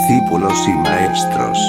discípulos y maestros.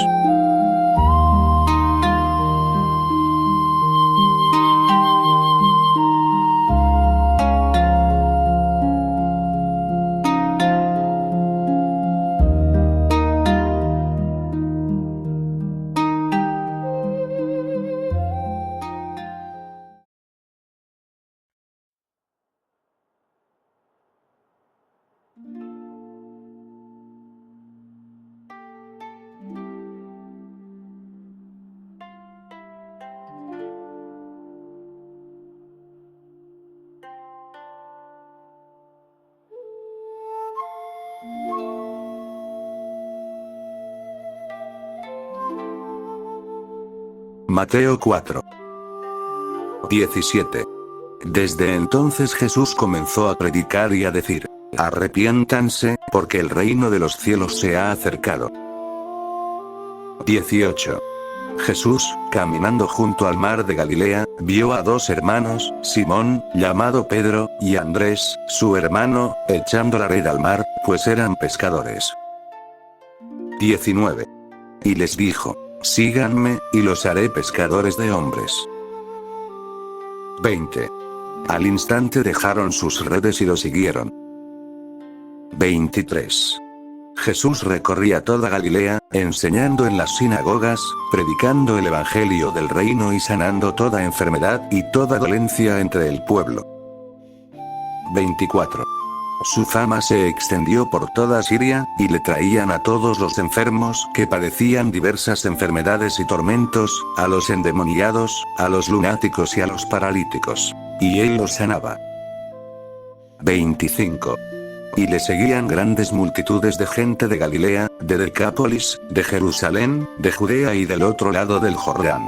Mateo 4. 17. Desde entonces Jesús comenzó a predicar y a decir: arrepiéntanse, porque el reino de los cielos se ha acercado. 18. Jesús, caminando junto al mar de Galilea, vio a dos hermanos, Simón, llamado Pedro, y Andrés, su hermano, echando la red al mar, pues eran pescadores. 19. Y les dijo: síganme, y los haré pescadores de hombres. 20. Al instante dejaron sus redes y lo siguieron. 23. Jesús recorría toda Galilea, enseñando en las sinagogas, predicando el evangelio del reino y sanando toda enfermedad y toda dolencia entre el pueblo. 24. Su fama se extendió por toda Siria, y le traían a todos los enfermos que padecían diversas enfermedades y tormentos, a los endemoniados, a los lunáticos y a los paralíticos. Y él los sanaba. 25. Y le seguían grandes multitudes de gente de Galilea, de Decápolis, de Jerusalén, de Judea y del otro lado del Jordán.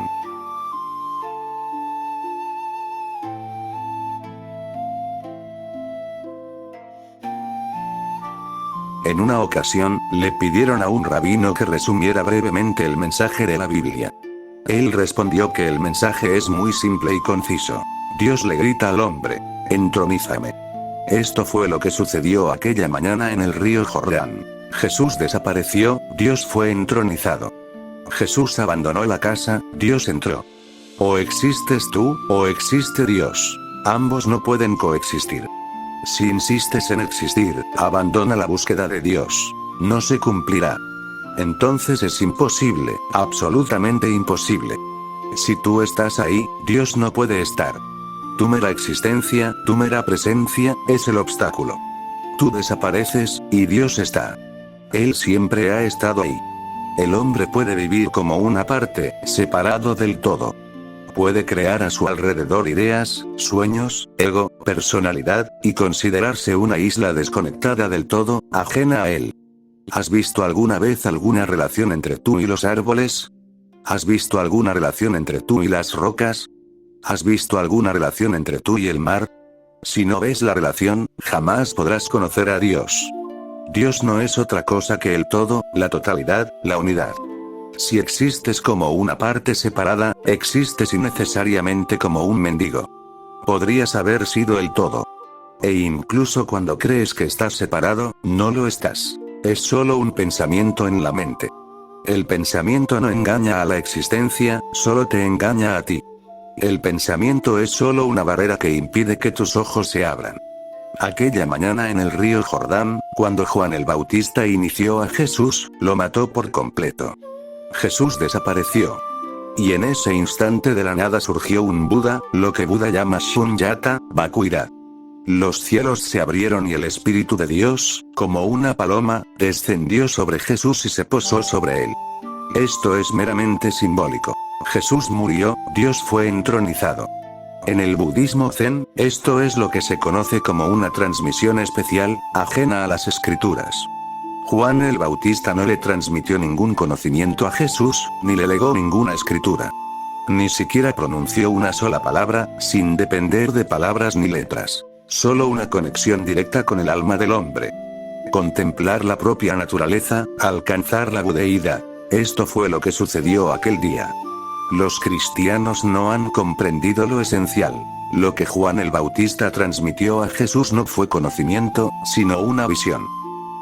En una ocasión, le pidieron a un rabino que resumiera brevemente el mensaje de la Biblia. Él respondió que el mensaje es muy simple y conciso. Dios le grita al hombre: entronízame. Esto fue lo que sucedió aquella mañana en el río Jordán. Jesús desapareció, Dios fue entronizado. Jesús abandonó la casa, Dios entró. O existes tú, o existe Dios. Ambos no pueden coexistir. Si insistes en existir, abandona la búsqueda de Dios. No se cumplirá. Entonces es imposible, absolutamente imposible. Si tú estás ahí, Dios no puede estar. Tu mera existencia, tu mera presencia, es el obstáculo. Tú desapareces, y Dios está. Él siempre ha estado ahí. El hombre puede vivir como una parte, separado del todo. Puede crear a su alrededor ideas, sueños, ego, personalidad, y considerarse una isla desconectada del todo, ajena a él. ¿Has visto alguna vez alguna relación entre tú y los árboles? ¿Has visto alguna relación entre tú y las rocas? ¿Has visto alguna relación entre tú y el mar? Si no ves la relación, jamás podrás conocer a Dios. Dios no es otra cosa que el todo, la totalidad, la unidad. Si existes como una parte separada, existes innecesariamente como un mendigo. Podrías haber sido el todo. E incluso cuando crees que estás separado, no lo estás. Es solo un pensamiento en la mente. El pensamiento no engaña a la existencia, solo te engaña a ti. El pensamiento es solo una barrera que impide que tus ojos se abran. Aquella mañana en el río Jordán, cuando Juan el Bautista inició a Jesús, lo mató por completo. Jesús desapareció. Y en ese instante de la nada surgió un Buda, lo que Buda llama Shunyata, vacuidad. Los cielos se abrieron y el Espíritu de Dios, como una paloma, descendió sobre Jesús y se posó sobre él. Esto es meramente simbólico. Jesús murió, Dios fue entronizado. En el budismo zen, esto es lo que se conoce como una transmisión especial, ajena a las escrituras. Juan el Bautista no le transmitió ningún conocimiento a Jesús, ni le legó ninguna escritura. Ni siquiera pronunció una sola palabra, sin depender de palabras ni letras. Solo una conexión directa con el alma del hombre. Contemplar la propia naturaleza, alcanzar la budeidad. Esto fue lo que sucedió aquel día. Los cristianos no han comprendido lo esencial. Lo que Juan el Bautista transmitió a Jesús no fue conocimiento, sino una visión.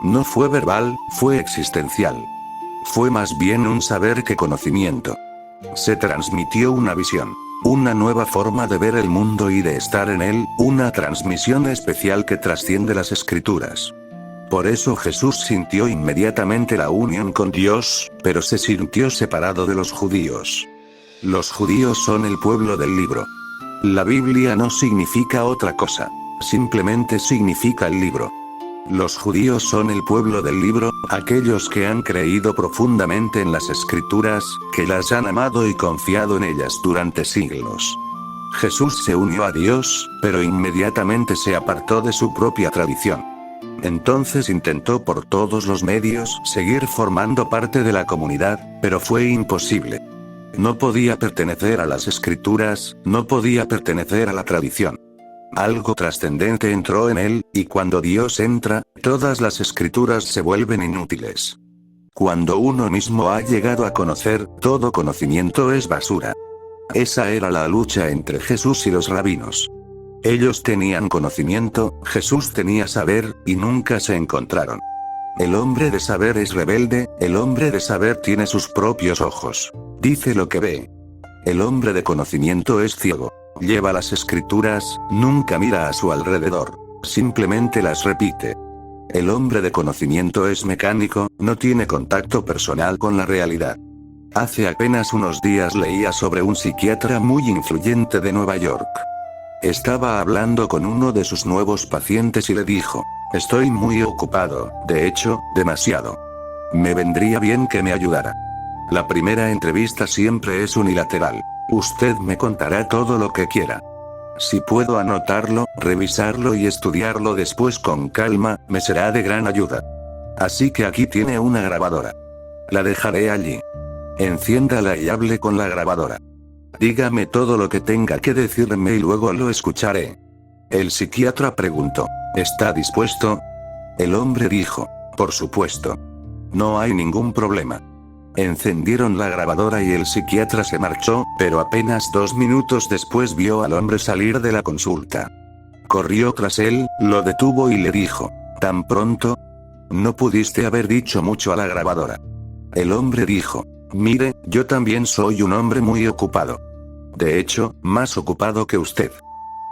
No fue verbal, fue existencial. Fue más bien un saber que conocimiento. Se transmitió una visión. Una nueva forma de ver el mundo y de estar en él, una transmisión especial que trasciende las escrituras. Por eso Jesús sintió inmediatamente la unión con Dios, pero se sintió separado de los judíos. Los judíos son el pueblo del libro. La Biblia no significa otra cosa. Simplemente significa el libro. Los judíos son el pueblo del libro, aquellos que han creído profundamente en las escrituras, que las han amado y confiado en ellas durante siglos. Jesús se unió a Dios, pero inmediatamente se apartó de su propia tradición. Entonces intentó por todos los medios seguir formando parte de la comunidad, pero fue imposible. No podía pertenecer a las escrituras, no podía pertenecer a la tradición. Algo trascendente entró en él, y cuando Dios entra, todas las escrituras se vuelven inútiles. Cuando uno mismo ha llegado a conocer, todo conocimiento es basura. Esa era la lucha entre Jesús y los rabinos. Ellos tenían conocimiento, Jesús tenía saber, y nunca se encontraron. El hombre de saber es rebelde, el hombre de saber tiene sus propios ojos. Dice lo que ve. El hombre de conocimiento es ciego. Lleva las escrituras, nunca mira a su alrededor. Simplemente las repite. El hombre de conocimiento es mecánico, no tiene contacto personal con la realidad. Hace apenas unos días leía sobre un psiquiatra muy influyente de Nueva York. Estaba hablando con uno de sus nuevos pacientes y le dijo: estoy muy ocupado, de hecho, demasiado. Me vendría bien que me ayudara. La primera entrevista siempre es unilateral. Usted me contará todo lo que quiera. Si puedo anotarlo, revisarlo y estudiarlo después con calma, me será de gran ayuda. Así que aquí tiene una grabadora. La dejaré allí. Enciéndala y hable con la grabadora. Dígame todo lo que tenga que decirme y luego lo escucharé. El psiquiatra preguntó: ¿está dispuesto? El hombre dijo: por supuesto. No hay ningún problema. Encendieron la grabadora y el psiquiatra se marchó, pero apenas 2 minutos después vio al hombre salir de la consulta. Corrió tras él, lo detuvo y le dijo: ¿tan pronto? No pudiste haber dicho mucho a la grabadora. El hombre dijo: mire, yo también soy un hombre muy ocupado. De hecho, más ocupado que usted.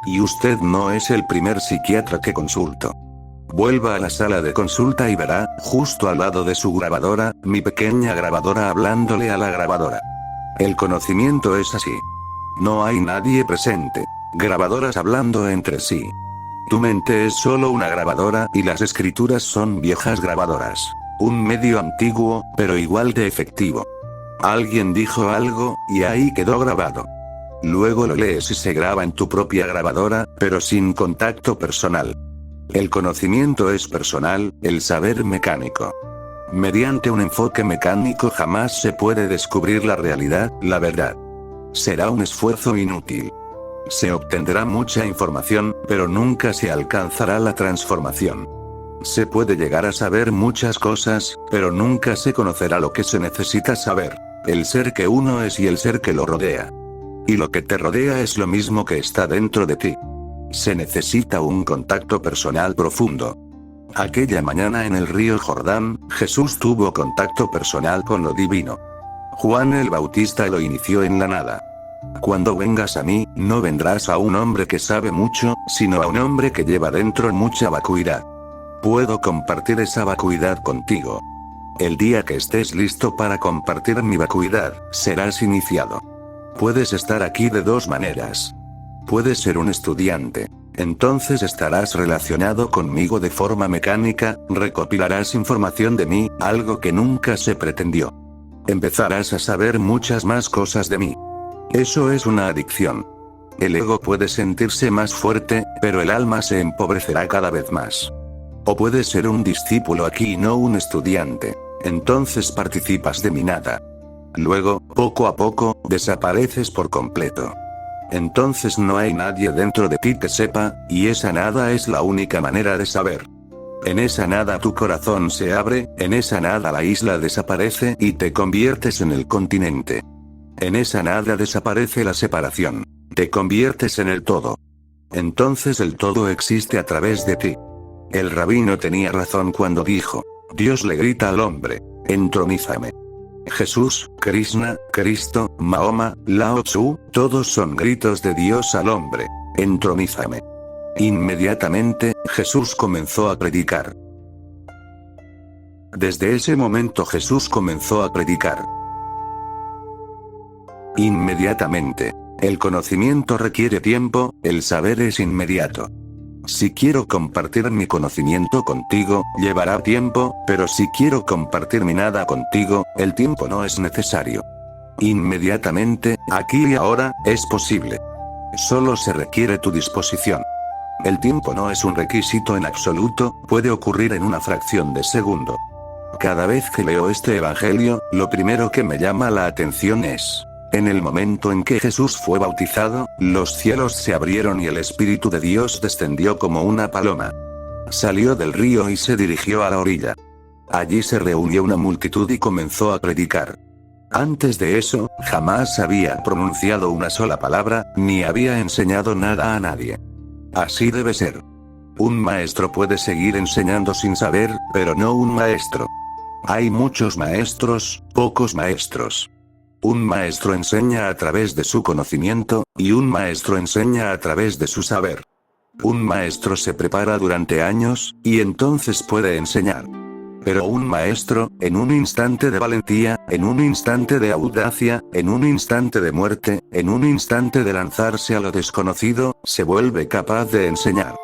Y usted no es el primer psiquiatra que consulto. Vuelva a la sala de consulta y verá, justo al lado de su grabadora, mi pequeña grabadora hablándole a la grabadora. El conocimiento es así. No hay nadie presente. Grabadoras hablando entre sí. Tu mente es solo una grabadora y las escrituras son viejas grabadoras. Un medio antiguo, pero igual de efectivo. Alguien dijo algo, y ahí quedó grabado. Luego lo lees y se graba en tu propia grabadora, pero sin contacto personal. El conocimiento es personal, el saber mecánico. Mediante un enfoque mecánico jamás se puede descubrir la realidad, la verdad. Será un esfuerzo inútil. Se obtendrá mucha información, pero nunca se alcanzará la transformación. Se puede llegar a saber muchas cosas, pero nunca se conocerá lo que se necesita saber. El ser que uno es y el ser que lo rodea. Y lo que te rodea es lo mismo que está dentro de ti. Se necesita un contacto personal profundo. Aquella mañana en el río Jordán, Jesús tuvo contacto personal con lo divino. Juan el Bautista lo inició en la nada. Cuando vengas a mí, no vendrás a un hombre que sabe mucho, sino a un hombre que lleva dentro mucha vacuidad. Puedo compartir esa vacuidad contigo. El día que estés listo para compartir mi vacuidad, serás iniciado. Puedes estar aquí de 2 maneras. Puedes ser un estudiante. Entonces estarás relacionado conmigo de forma mecánica, recopilarás información de mí, algo que nunca se pretendió. Empezarás a saber muchas más cosas de mí. Eso es una adicción. El ego puede sentirse más fuerte, pero el alma se empobrecerá cada vez más. O puedes ser un discípulo aquí y no un estudiante. Entonces participas de mi nada. Luego, poco a poco, desapareces por completo. Entonces no hay nadie dentro de ti que sepa, y esa nada es la única manera de saber. En esa nada tu corazón se abre, en esa nada la isla desaparece y te conviertes en el continente. En esa nada desaparece la separación. Te conviertes en el todo. Entonces el todo existe a través de ti. El rabino tenía razón cuando dijo: Dios le grita al hombre: entronízame. Jesús, Krishna, Cristo, Mahoma, Lao Tzu, todos son gritos de Dios al hombre. Entronízame. Inmediatamente, Jesús comenzó a predicar. Desde ese momento Jesús comenzó a predicar. Inmediatamente. El conocimiento requiere tiempo, el saber es inmediato. Si quiero compartir mi conocimiento contigo, llevará tiempo, pero si quiero compartir mi nada contigo, el tiempo no es necesario. Inmediatamente, aquí y ahora, es posible. Solo se requiere tu disposición. El tiempo no es un requisito en absoluto, puede ocurrir en una fracción de segundo. Cada vez que leo este evangelio, lo primero que me llama la atención es: en el momento en que Jesús fue bautizado, los cielos se abrieron y el Espíritu de Dios descendió como una paloma. Salió del río y se dirigió a la orilla. Allí se reunió una multitud y comenzó a predicar. Antes de eso, jamás había pronunciado una sola palabra, ni había enseñado nada a nadie. Así debe ser. Un maestro puede seguir enseñando sin saber, pero no un maestro. Hay muchos maestros, pocos maestros. Un maestro enseña a través de su conocimiento, y un maestro enseña a través de su saber. Un maestro se prepara durante años, y entonces puede enseñar. Pero un maestro, en un instante de valentía, en un instante de audacia, en un instante de muerte, en un instante de lanzarse a lo desconocido, se vuelve capaz de enseñar.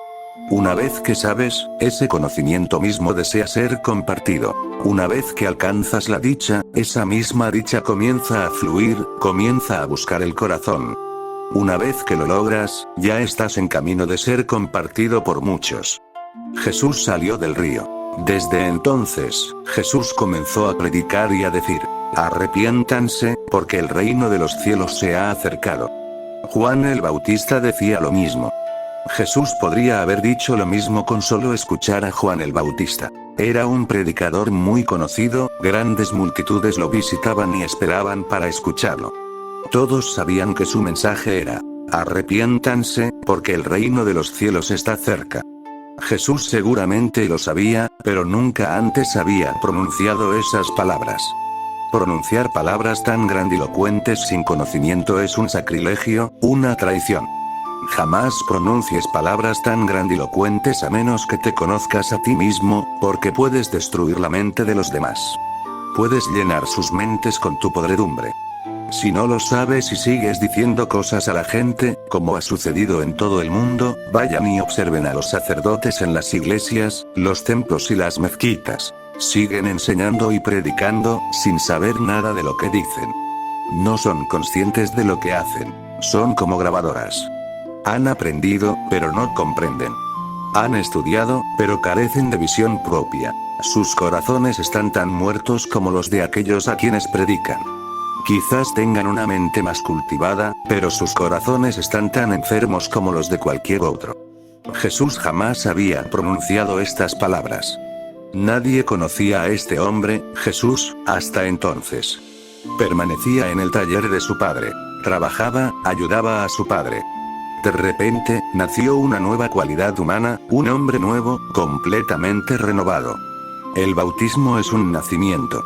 Una vez que sabes, ese conocimiento mismo desea ser compartido. Una vez que alcanzas la dicha, esa misma dicha comienza a fluir, comienza a buscar el corazón. Una vez que lo logras, ya estás en camino de ser compartido por muchos. Jesús salió del río. Desde entonces, Jesús comenzó a predicar y a decir: arrepiéntanse, porque el reino de los cielos se ha acercado. Juan el Bautista decía lo mismo. Jesús podría haber dicho lo mismo con solo escuchar a Juan el Bautista. Era un predicador muy conocido, grandes multitudes lo visitaban y esperaban para escucharlo. Todos sabían que su mensaje era: arrepiéntanse, porque el reino de los cielos está cerca. Jesús seguramente lo sabía, pero nunca antes había pronunciado esas palabras. Pronunciar palabras tan grandilocuentes sin conocimiento es un sacrilegio, una traición. Jamás pronuncies palabras tan grandilocuentes a menos que te conozcas a ti mismo, porque puedes destruir la mente de los demás. Puedes llenar sus mentes con tu podredumbre. Si no lo sabes y sigues diciendo cosas a la gente, como ha sucedido en todo el mundo, vayan y observen a los sacerdotes en las iglesias, los templos y las mezquitas. Siguen enseñando y predicando, sin saber nada de lo que dicen. No son conscientes de lo que hacen. Son como grabadoras. Han aprendido, pero no comprenden. Han estudiado, pero carecen de visión propia. Sus corazones están tan muertos como los de aquellos a quienes predican. Quizás tengan una mente más cultivada, pero sus corazones están tan enfermos como los de cualquier otro. Jesús jamás había pronunciado estas palabras. Nadie conocía a este hombre, Jesús, hasta entonces. Permanecía en el taller de su padre. Trabajaba, ayudaba a su padre. De repente, nació una nueva cualidad humana, un hombre nuevo, completamente renovado. El bautismo es un nacimiento.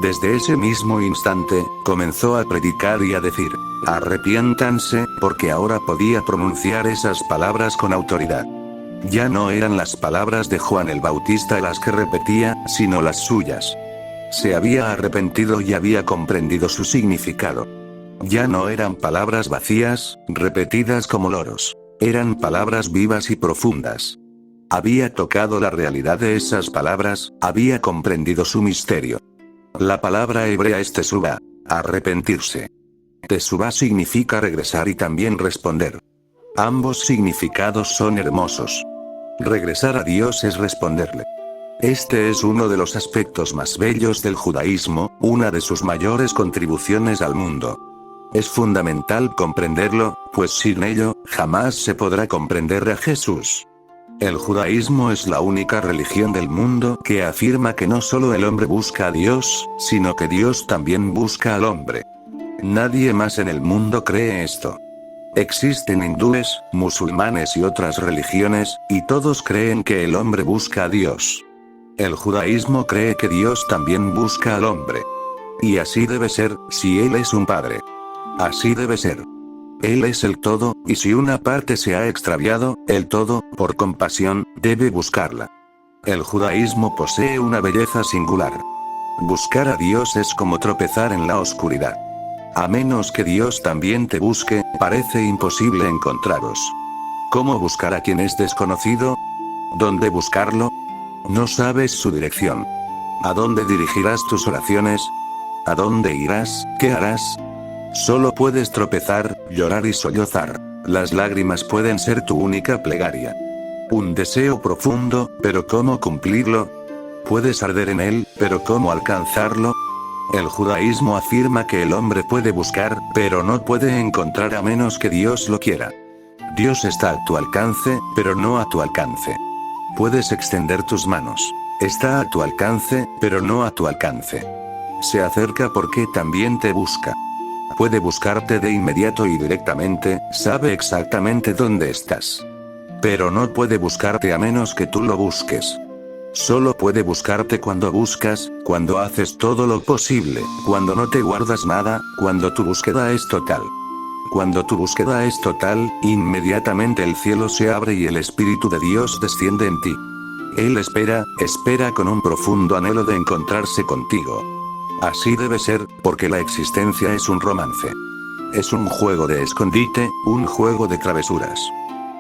Desde ese mismo instante, comenzó a predicar y a decir: arrepiéntanse, porque ahora podía pronunciar esas palabras con autoridad. Ya no eran las palabras de Juan el Bautista las que repetía, sino las suyas. Se había arrepentido y había comprendido su significado. Ya no eran palabras vacías, repetidas como loros. Eran palabras vivas y profundas. Había tocado la realidad de esas palabras, había comprendido su misterio. La palabra hebrea es teshuva, arrepentirse. Teshuva significa regresar y también responder. Ambos significados son hermosos. Regresar a Dios es responderle. Este es uno de los aspectos más bellos del judaísmo, una de sus mayores contribuciones al mundo. Es fundamental comprenderlo, pues sin ello, jamás se podrá comprender a Jesús. El judaísmo es la única religión del mundo que afirma que no solo el hombre busca a Dios, sino que Dios también busca al hombre. Nadie más en el mundo cree esto. Existen hindúes, musulmanes y otras religiones, y todos creen que el hombre busca a Dios. El judaísmo cree que Dios también busca al hombre. Y así debe ser, si Él es un padre. Así debe ser. Él es el todo, y si una parte se ha extraviado, el todo, por compasión, debe buscarla. El judaísmo posee una belleza singular. Buscar a Dios es como tropezar en la oscuridad. A menos que Dios también te busque, parece imposible encontraros. ¿Cómo buscar a quien es desconocido? ¿Dónde buscarlo? No sabes su dirección. ¿A dónde dirigirás tus oraciones? ¿A dónde irás? ¿Qué harás? Solo puedes tropezar, llorar y sollozar. Las lágrimas pueden ser tu única plegaria. Un deseo profundo, pero ¿cómo cumplirlo? Puedes arder en él, pero ¿cómo alcanzarlo? El judaísmo afirma que el hombre puede buscar, pero no puede encontrar a menos que Dios lo quiera. Dios está a tu alcance, pero no a tu alcance. Puedes extender tus manos. Está a tu alcance, pero no a tu alcance. Se acerca porque también te busca. Puede buscarte de inmediato y directamente, sabe exactamente dónde estás. Pero no puede buscarte a menos que tú lo busques. Solo puede buscarte cuando buscas, cuando haces todo lo posible, cuando no te guardas nada, cuando tu búsqueda es total. Cuando tu búsqueda es total, inmediatamente el cielo se abre y el Espíritu de Dios desciende en ti. Él espera con un profundo anhelo de encontrarse contigo. Así debe ser, porque la existencia es un romance. Es un juego de escondite, un juego de travesuras.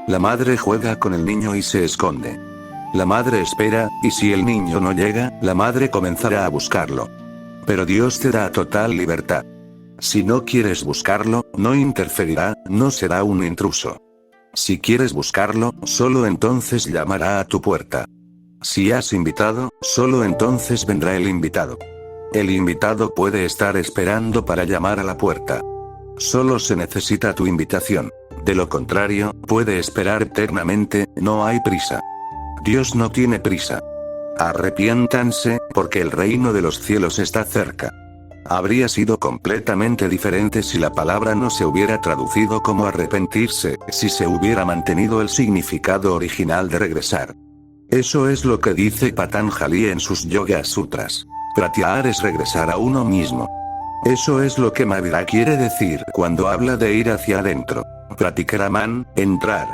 La madre juega con el niño y se esconde. La madre espera, y si el niño no llega, la madre comenzará a buscarlo. Pero Dios te da total libertad. Si no quieres buscarlo, no interferirá, no será un intruso. Si quieres buscarlo, solo entonces llamará a tu puerta. Si has invitado, solo entonces vendrá el invitado. El invitado puede estar esperando para llamar a la puerta. Solo se necesita tu invitación. De lo contrario, puede esperar eternamente, no hay prisa. Dios no tiene prisa. Arrepiéntanse, porque el reino de los cielos está cerca. Habría sido completamente diferente si la palabra no se hubiera traducido como arrepentirse, si se hubiera mantenido el significado original de regresar. Eso es lo que dice Patanjali en sus Yoga Sutras. Pratyahara es regresar a uno mismo. Eso es lo que Mahavira quiere decir cuando habla de ir hacia adentro. Pratikaraman, entrar.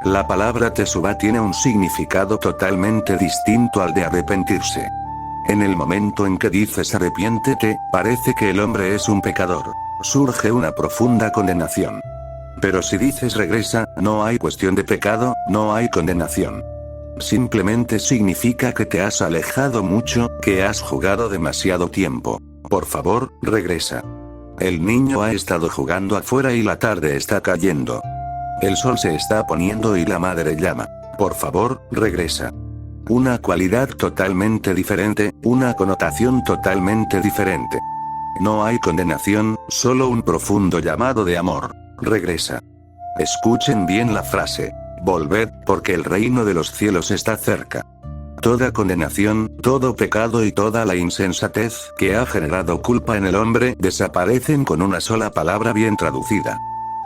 La palabra Teshuvah tiene un significado totalmente distinto al de arrepentirse. En el momento en que dices arrepiéntete, parece que el hombre es un pecador. Surge una profunda condenación. Pero si dices regresa, no hay cuestión de pecado, no hay condenación. Simplemente significa que te has alejado mucho, que has jugado demasiado tiempo. Por favor, regresa. El niño ha estado jugando afuera y la tarde está cayendo. El sol se está poniendo y la madre llama. Por favor, regresa. Una cualidad totalmente diferente, una connotación totalmente diferente. No hay condenación, solo un profundo llamado de amor. Regresa. Escuchen bien la frase. Volved, porque el reino de los cielos está cerca. Toda condenación, todo pecado y toda la insensatez que ha generado culpa en el hombre desaparecen con una sola palabra bien traducida.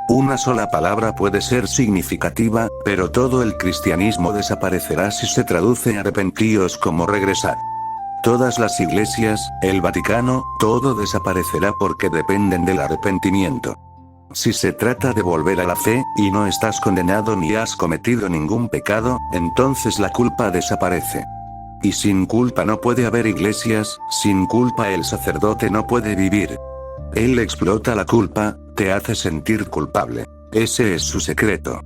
Una sola palabra puede ser significativa, pero todo el cristianismo desaparecerá si se traduce arrepentíos como regresar. Todas las iglesias, el Vaticano, todo desaparecerá porque dependen del arrepentimiento. Si se trata de volver a la fe, y no estás condenado ni has cometido ningún pecado, entonces la culpa desaparece. Y sin culpa no puede haber iglesias, sin culpa el sacerdote no puede vivir. Él explota la culpa, te hace sentir culpable. Ese es su secreto.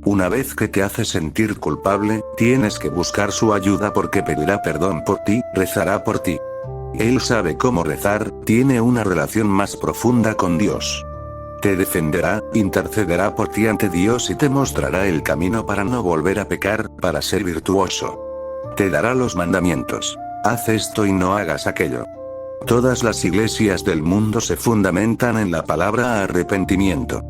Una vez que te hace sentir culpable, tienes que buscar su ayuda porque pedirá perdón por ti, rezará por ti. Él sabe cómo rezar, tiene una relación más profunda con Dios. Te defenderá, intercederá por ti ante Dios y te mostrará el camino para no volver a pecar, para ser virtuoso. Te dará los mandamientos. Haz esto y no hagas aquello. Todas las iglesias del mundo se fundamentan en la palabra arrepentimiento.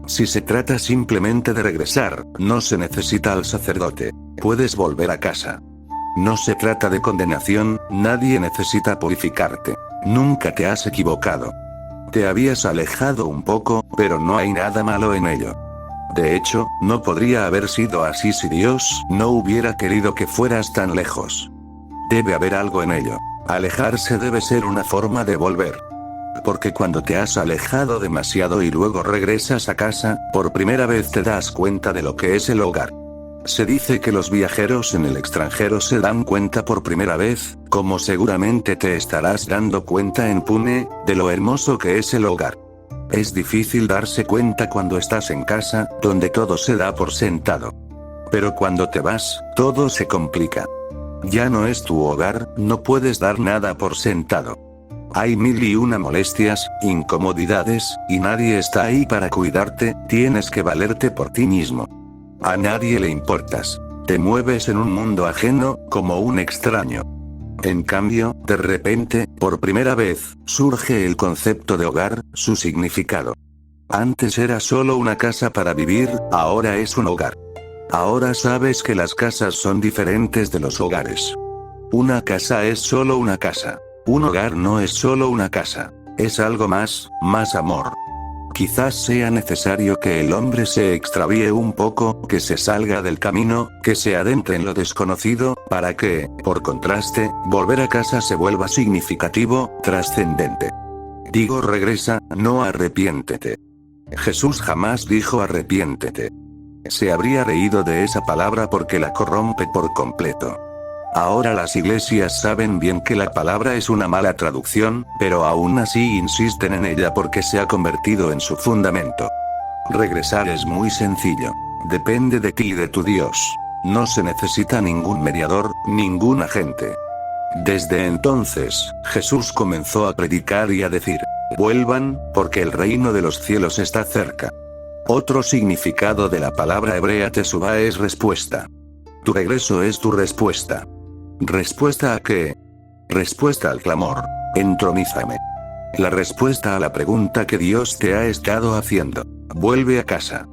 Si se trata simplemente de regresar, no se necesita al sacerdote. Puedes volver a casa. No se trata de condenación, nadie necesita purificarte. Nunca te has equivocado. Te habías alejado un poco, pero no hay nada malo en ello. De hecho, no podría haber sido así si Dios no hubiera querido que fueras tan lejos. Debe haber algo en ello. Alejarse debe ser una forma de volver. Porque cuando te has alejado demasiado y luego regresas a casa, por primera vez te das cuenta de lo que es el hogar. Se dice que los viajeros en el extranjero se dan cuenta por primera vez, como seguramente te estarás dando cuenta en Pune, de lo hermoso que es el hogar. Es difícil darse cuenta cuando estás en casa, donde todo se da por sentado. Pero cuando te vas, todo se complica. Ya no es tu hogar, no puedes dar nada por sentado. Hay mil y una molestias, incomodidades, y nadie está ahí para cuidarte, tienes que valerte por ti mismo. A nadie le importas. Te mueves en un mundo ajeno, como un extraño. En cambio, de repente, por primera vez, surge el concepto de hogar, su significado. Antes era solo una casa para vivir, ahora es un hogar. Ahora sabes que las casas son diferentes de los hogares. Una casa es solo una casa. Un hogar no es solo una casa. Es algo más, más amor. Quizás sea necesario que el hombre se extravíe un poco, que se salga del camino, que se adentre en lo desconocido, para que, por contraste, volver a casa se vuelva significativo, trascendente. Digo regresa, no arrepiéntete. Jesús jamás dijo arrepiéntete. Se habría reído de esa palabra porque la corrompe por completo. Ahora las iglesias saben bien que la palabra es una mala traducción, pero aún así insisten en ella porque se ha convertido en su fundamento. Regresar es muy sencillo. Depende de ti y de tu Dios. No se necesita ningún mediador, ningún agente. Desde entonces, Jesús comenzó a predicar y a decir: vuelvan, porque el reino de los cielos está cerca. Otro significado de la palabra hebrea teshuva es respuesta. Tu regreso es tu respuesta. ¿Respuesta a qué? Respuesta al clamor: entronízame. La respuesta a la pregunta que Dios te ha estado haciendo: vuelve a casa.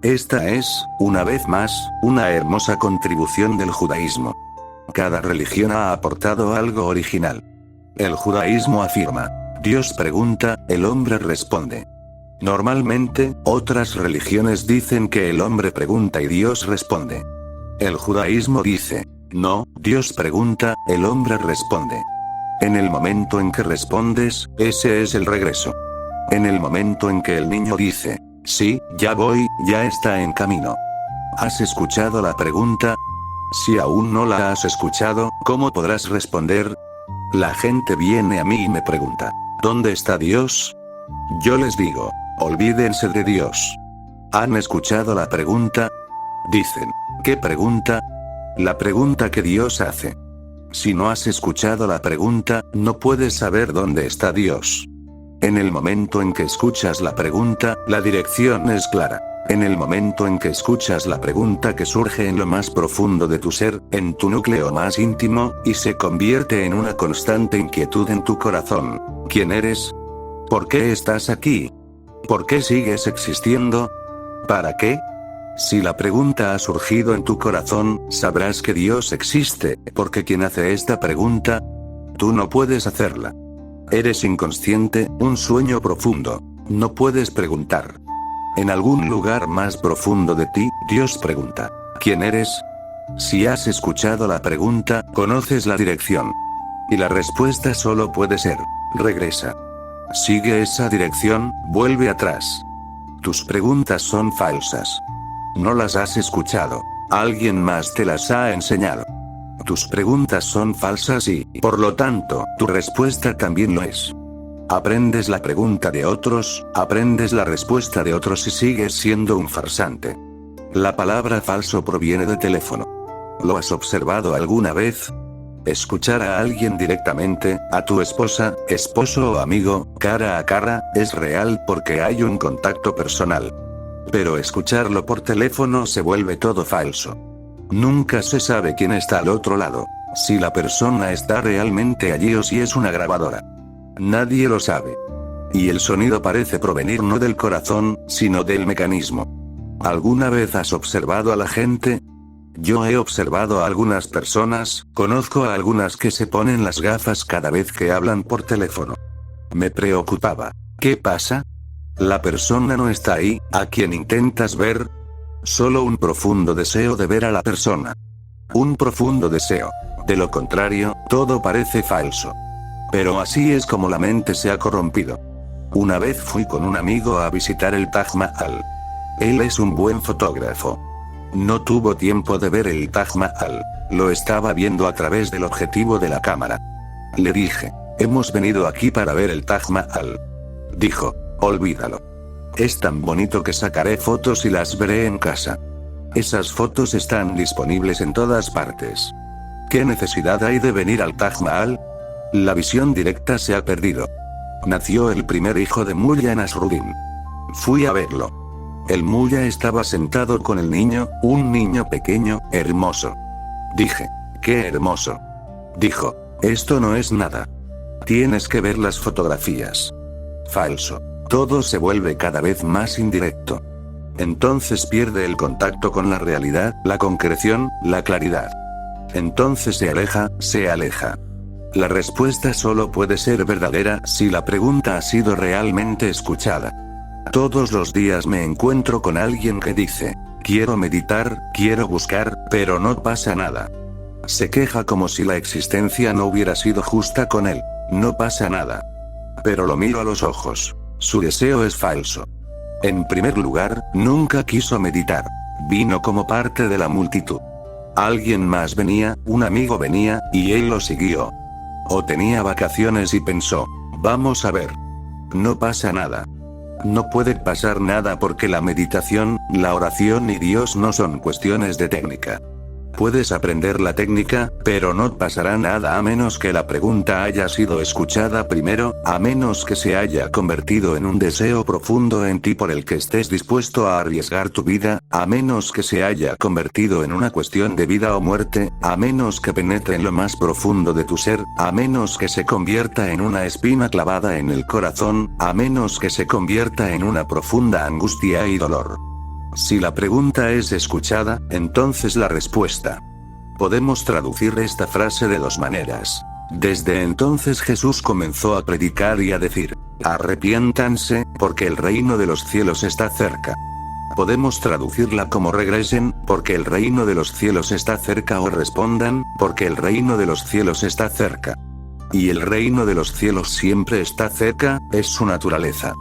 Esta es, una vez más, una hermosa contribución del judaísmo. Cada religión ha aportado algo original. El judaísmo afirma: Dios pregunta, el hombre responde. Normalmente, otras religiones dicen que el hombre pregunta y Dios responde. El judaísmo dice: no, Dios pregunta, el hombre responde. En el momento en que respondes, ese es el regreso. En el momento en que el niño dice: sí, ya voy, ya está en camino. ¿Has escuchado la pregunta? Si aún no la has escuchado, ¿cómo podrás responder? La gente viene a mí y me pregunta: ¿dónde está Dios? Yo les digo: olvídense de Dios. ¿Han escuchado la pregunta? Dicen: ¿qué pregunta? La pregunta que Dios hace. Si no has escuchado la pregunta, no puedes saber dónde está Dios. En el momento en que escuchas la pregunta, la dirección es clara. En el momento en que escuchas la pregunta que surge en lo más profundo de tu ser, en tu núcleo más íntimo, y se convierte en una constante inquietud en tu corazón. ¿Quién eres? ¿Por qué estás aquí? ¿Por qué sigues existiendo? ¿Para qué? Si la pregunta ha surgido en tu corazón, sabrás que Dios existe, porque quien hace esta pregunta, tú no puedes hacerla. Eres inconsciente, un sueño profundo. No puedes preguntar. En algún lugar más profundo de ti, Dios pregunta: ¿quién eres? Si has escuchado la pregunta, conoces la dirección. Y la respuesta solo puede ser: regresa. Sigue esa dirección, vuelve atrás. Tus preguntas son falsas. No las has escuchado. Alguien más te las ha enseñado. Tus preguntas son falsas y, por lo tanto, tu respuesta también lo es. Aprendes la pregunta de otros, aprendes la respuesta de otros y sigues siendo un farsante. La palabra falso proviene de teléfono. ¿Lo has observado alguna vez? Escuchar a alguien directamente, a tu esposa, esposo o amigo, cara a cara, es real porque hay un contacto personal. Pero escucharlo por teléfono se vuelve todo falso. Nunca se sabe quién está al otro lado, si la persona está realmente allí o si es una grabadora. Nadie lo sabe. Y el sonido parece provenir no del corazón, sino del mecanismo. ¿Alguna vez has observado a la gente? Yo he observado a algunas personas, conozco a algunas que se ponen las gafas cada vez que hablan por teléfono. Me preocupaba. ¿Qué pasa? La persona no está ahí, ¿a quien intentas ver? Solo un profundo deseo de ver a la persona. Un profundo deseo. de lo contrario, todo parece falso. Pero así es como la mente se ha corrompido. Una vez fui con un amigo a visitar el Taj Mahal. Él es un buen fotógrafo. No tuvo tiempo de ver el Taj Mahal. Lo estaba viendo a través del objetivo de la cámara. Le dije, hemos venido aquí para ver el Taj Mahal. Dijo, olvídalo. Es tan bonito que sacaré fotos y las veré en casa. Esas fotos están disponibles en todas partes. ¿Qué necesidad hay de venir al Taj Mahal? La visión directa se ha perdido. Nació el primer hijo de Mullah Nasruddin. Fui a verlo. El Mullah estaba sentado con el niño, un niño pequeño, hermoso. Dije, ¡qué hermoso! Dijo, esto no es nada. Tienes que ver las fotografías. Falso. Todo se vuelve cada vez más indirecto. Entonces pierde el contacto con la realidad, la concreción, la claridad. Entonces se aleja. La respuesta solo puede ser verdadera si la pregunta ha sido realmente escuchada. Todos los días me encuentro con alguien que dice, quiero meditar, quiero buscar, pero no pasa nada. Se queja como si la existencia no hubiera sido justa con él. No pasa nada. Pero lo miro a los ojos. Su deseo es falso. En primer lugar, nunca quiso meditar. Vino como parte de la multitud. Alguien más venía, un amigo venía, y él lo siguió. O tenía vacaciones y pensó, vamos a ver. No pasa nada. No puede pasar nada porque la meditación, la oración y Dios no son cuestiones de técnica. Puedes aprender la técnica, pero no pasará nada a menos que la pregunta haya sido escuchada primero, a menos que se haya convertido en un deseo profundo en ti por el que estés dispuesto a arriesgar tu vida, a menos que se haya convertido en una cuestión de vida o muerte, a menos que penetre en lo más profundo de tu ser, a menos que se convierta en una espina clavada en el corazón, a menos que se convierta en una profunda angustia y dolor. Si la pregunta es escuchada, entonces la respuesta. Podemos traducir esta frase de dos maneras. Desde entonces Jesús comenzó a predicar y a decir, arrepiéntanse, porque el reino de los cielos está cerca. Podemos traducirla como regresen, porque el reino de los cielos está cerca, o respondan, porque el reino de los cielos está cerca. Y el reino de los cielos siempre está cerca, es su naturaleza.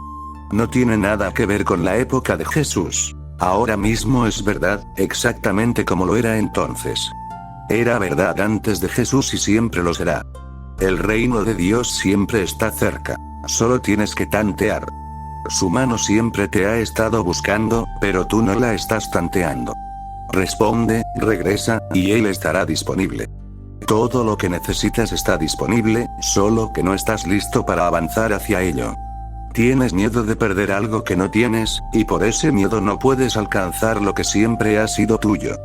No tiene nada que ver con la época de Jesús. Ahora mismo es verdad, exactamente como lo era entonces. Era verdad antes de Jesús y siempre lo será. El reino de Dios siempre está cerca. Solo tienes que tantear. Su mano siempre te ha estado buscando, pero tú no la estás tanteando. Responde, regresa, y Él estará disponible. Todo lo que necesitas está disponible, solo que no estás listo para avanzar hacia ello. Tienes miedo de perder algo que no tienes, y por ese miedo no puedes alcanzar lo que siempre ha sido tuyo.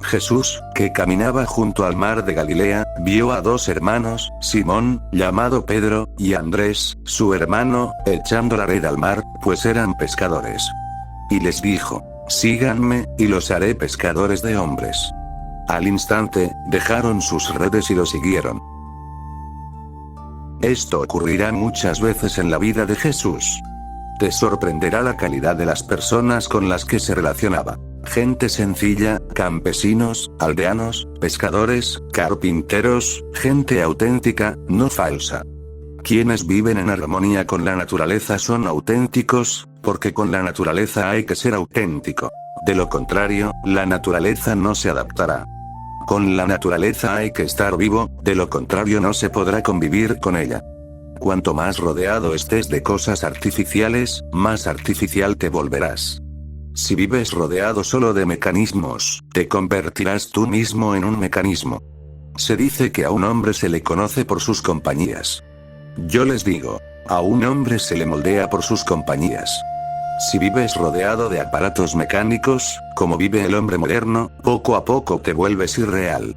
Jesús, que caminaba junto al mar de Galilea, vio a dos hermanos, Simón, llamado Pedro, y Andrés, su hermano, echando la red al mar, pues eran pescadores. Y les dijo, síganme, y los haré pescadores de hombres. Al instante, dejaron sus redes y lo siguieron. Esto ocurrirá muchas veces en la vida de Jesús. Te sorprenderá la calidad de las personas con las que se relacionaba. Gente sencilla, campesinos, aldeanos, pescadores, carpinteros, gente auténtica, no falsa. Quienes viven en armonía con la naturaleza son auténticos, porque con la naturaleza hay que ser auténtico. De lo contrario, la naturaleza no se adaptará. Con la naturaleza hay que estar vivo, de lo contrario no se podrá convivir con ella. Cuanto más rodeado estés de cosas artificiales, más artificial te volverás. Si vives rodeado solo de mecanismos, te convertirás tú mismo en un mecanismo. Se dice que a un hombre se le conoce por sus compañías. Yo les digo, a un hombre se le moldea por sus compañías. Si vives rodeado de aparatos mecánicos, como vive el hombre moderno, poco a poco te vuelves irreal.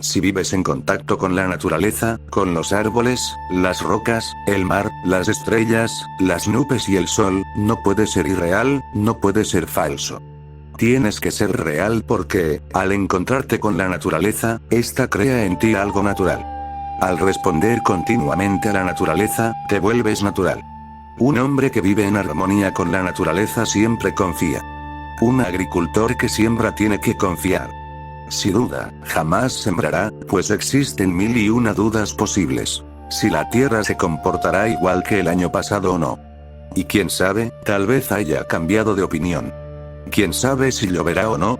Si vives en contacto con la naturaleza, con los árboles, las rocas, el mar, las estrellas, las nubes y el sol, no puedes ser irreal, no puedes ser falso. Tienes que ser real porque, al encontrarte con la naturaleza, esta crea en ti algo natural. Al responder continuamente a la naturaleza, te vuelves natural. Un hombre que vive en armonía con la naturaleza siempre confía. Un agricultor que siembra tiene que confiar. Si duda, jamás sembrará, pues existen mil y una dudas posibles. Si la tierra se comportará igual que el año pasado o no. Y quién sabe, tal vez haya cambiado de opinión. ¿Quién sabe si lloverá o no?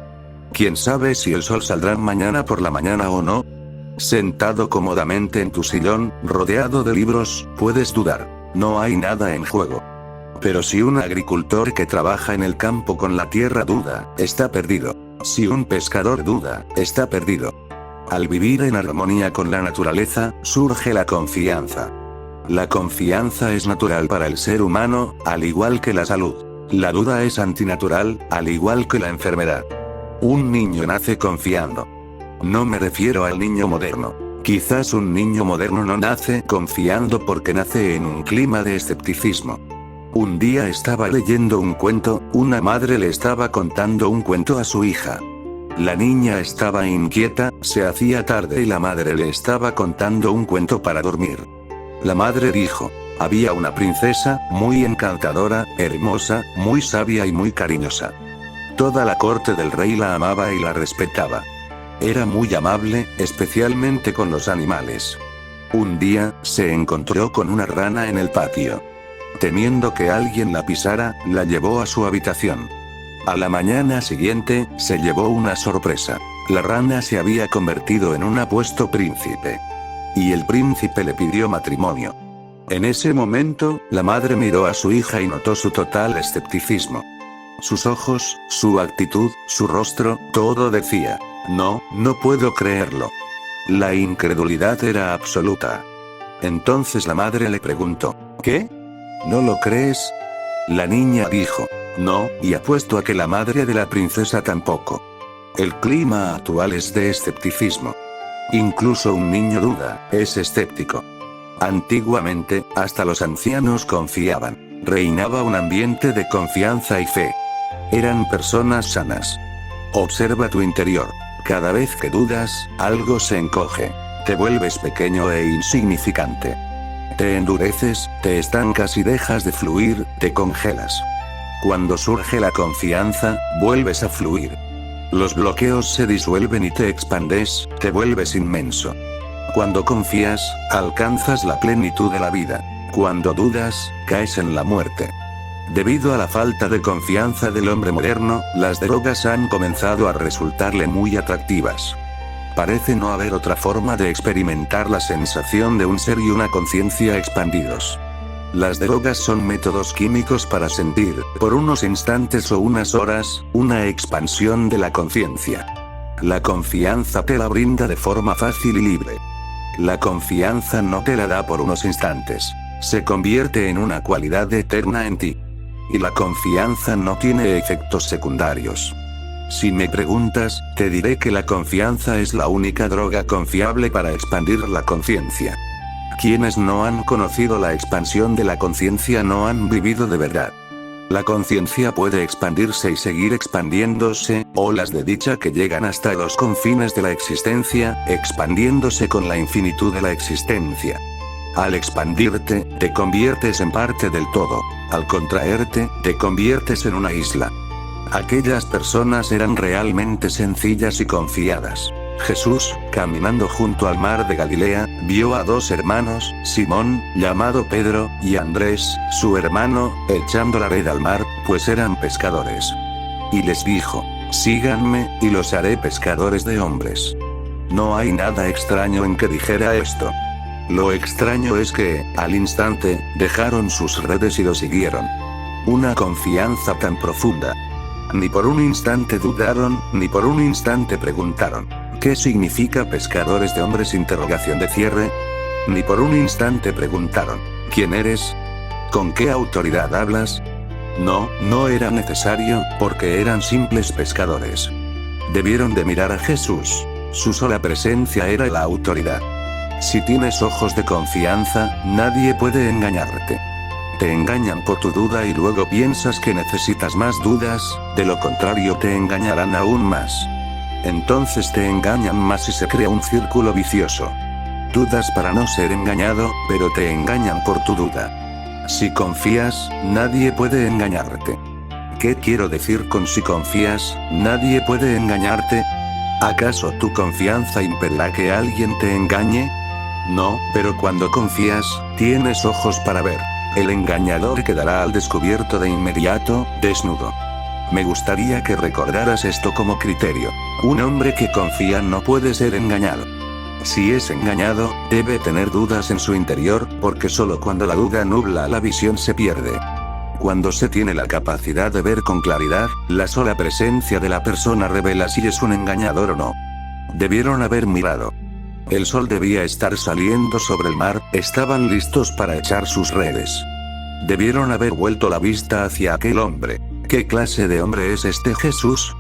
¿Quién sabe si el sol saldrá mañana por la mañana o no? Sentado cómodamente en tu sillón, rodeado de libros, puedes dudar. No hay nada en juego. Pero si un agricultor que trabaja en el campo con la tierra duda, está perdido. Si un pescador duda, está perdido. Al vivir en armonía con la naturaleza, surge la confianza. La confianza es natural para el ser humano, al igual que la salud. La duda es antinatural, al igual que la enfermedad. Un niño nace confiando. No me refiero al niño moderno. Quizás un niño moderno no nace confiando porque nace en un clima de escepticismo. Un día estaba leyendo un cuento, una madre le estaba contando un cuento a su hija. La niña estaba inquieta, se hacía tarde y la madre le estaba contando un cuento para dormir. La madre dijo, había una princesa, muy encantadora, hermosa, muy sabia y muy cariñosa. Toda la corte del rey la amaba y la respetaba. Era muy amable, especialmente con los animales. Un día, se encontró con una rana en el patio. Temiendo que alguien la pisara, la llevó a su habitación. A la mañana siguiente, se llevó una sorpresa. La rana se había convertido en un apuesto príncipe. Y el príncipe le pidió matrimonio. En ese momento, la madre miró a su hija y notó su total escepticismo. Sus ojos, su actitud, su rostro, todo decía, no, no puedo creerlo. La incredulidad era absoluta. Entonces la madre le preguntó, ¿qué? ¿No lo crees? La niña dijo, no, y apuesto a que la madre de la princesa tampoco. El clima actual es de escepticismo. Incluso un niño duda, es escéptico. Antiguamente, hasta los ancianos confiaban. Reinaba un ambiente de confianza y fe. Eran personas sanas. Observa tu interior. Cada vez que dudas, algo se encoge. Te vuelves pequeño e insignificante. Te endureces, te estancas y dejas de fluir, te congelas. Cuando surge la confianza, vuelves a fluir. Los bloqueos se disuelven y te expandes, te vuelves inmenso. Cuando confías, alcanzas la plenitud de la vida. Cuando dudas, caes en la muerte. Debido a la falta de confianza del hombre moderno, las drogas han comenzado a resultarle muy atractivas. Parece no haber otra forma de experimentar la sensación de un ser y una conciencia expandidos. Las drogas son métodos químicos para sentir, por unos instantes o unas horas, una expansión de la conciencia. La confianza te la brinda de forma fácil y libre. La confianza no te la da por unos instantes. Se convierte en una cualidad eterna en ti. Y la confianza no tiene efectos secundarios. Si me preguntas, te diré que la confianza es la única droga confiable para expandir la conciencia. Quienes no han conocido la expansión de la conciencia no han vivido de verdad. La conciencia puede expandirse y seguir expandiéndose, olas de dicha que llegan hasta los confines de la existencia, expandiéndose con la infinitud de la existencia. Al expandirte, te conviertes en parte del todo. Al contraerte, te conviertes en una isla. Aquellas personas eran realmente sencillas y confiadas. Jesús, caminando junto al mar de Galilea, vio a dos hermanos, Simón, llamado Pedro, y Andrés, su hermano, echando la red al mar, pues eran pescadores. Y les dijo, síganme, y los haré pescadores de hombres. No hay nada extraño en que dijera esto. Lo extraño es que, al instante, dejaron sus redes y lo siguieron. Una confianza tan profunda. Ni por un instante dudaron, ni por un instante preguntaron, ¿qué significa pescadores de hombres? Interrogación de cierre. Ni por un instante preguntaron, ¿quién eres? ¿Con qué autoridad hablas? No, no era necesario, porque eran simples pescadores. Debieron de mirar a Jesús. Su sola presencia era la autoridad. Si tienes ojos de confianza, nadie puede engañarte. Te engañan por tu duda y luego piensas que necesitas más dudas, de lo contrario te engañarán aún más. Entonces te engañan más y se crea un círculo vicioso. Dudas para no ser engañado, pero te engañan por tu duda. Si confías, nadie puede engañarte. ¿Qué quiero decir con si confías, nadie puede engañarte? ¿Acaso tu confianza impedirá que alguien te engañe? No, pero cuando confías, tienes ojos para ver. El engañador quedará al descubierto de inmediato, desnudo. Me gustaría que recordaras esto como criterio. Un hombre que confía no puede ser engañado. Si es engañado, debe tener dudas en su interior, porque solo cuando la duda nubla la visión se pierde. Cuando se tiene la capacidad de ver con claridad, la sola presencia de la persona revela si es un engañador o no. Debieron haber mirado. El sol debía estar saliendo sobre el mar, estaban listos para echar sus redes. Debieron haber vuelto la vista hacia aquel hombre. ¿Qué clase de hombre es este Jesús?